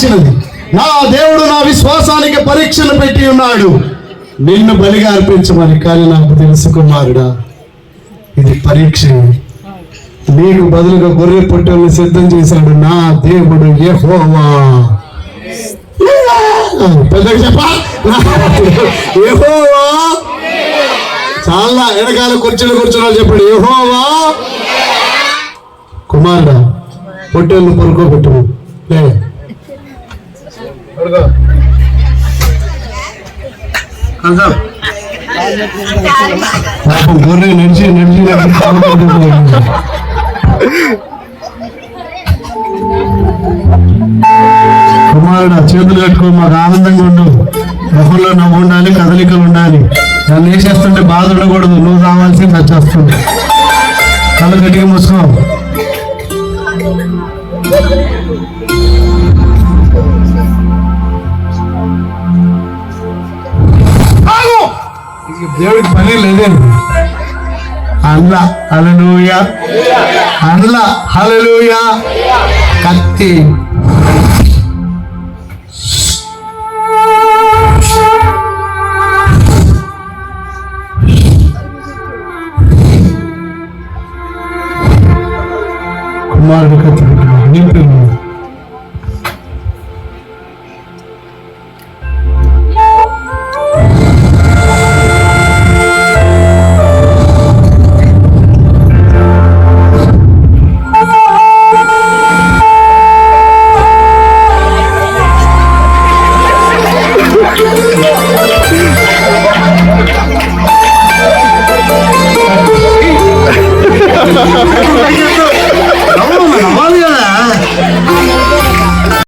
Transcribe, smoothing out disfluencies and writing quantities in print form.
ఆలోచించినది. నా దేవుడు నా విశ్వాసానికి పరీక్షను పెట్టి ఉన్నాడు, నిన్ను బలిగా అర్పించమని. కానీ నాకు తెలుసు కుమారుడా, ఇది పరీక్ష. నీకు బదులుగా గొర్రె పొట్టెల్ని సిద్ధం చేశాడు నా దేవుడు యెహోవా. పెద్దగా చెప్పా, యెహోవా. చాలా వెనకాల కూర్చున్నా చెప్పాడు, యెహోవా. కుమారుడా, పొట్టేళ్ళు పడుకోబెట్టు. గొర్రె నడిచి కుమారుడు చేతులు కట్టుకో, మాకు ఆనందంగా ఉండు. మొహంలో నవ్వు ఉండాలి, కదలికలు ఉండాలి. నన్ను వేసేస్తుంటే బాధ ఉండకూడదు, నువ్వు రావాల్సింది వచ్చేస్తుంది. కళ్ళు గట్టిగా మూసుకో. దేవుడికి పని లేదే. అల్లా హల్లెలూయా, అల్లా హల్లెలూయా. కత్తి కుమారుడు కత్తి నింపి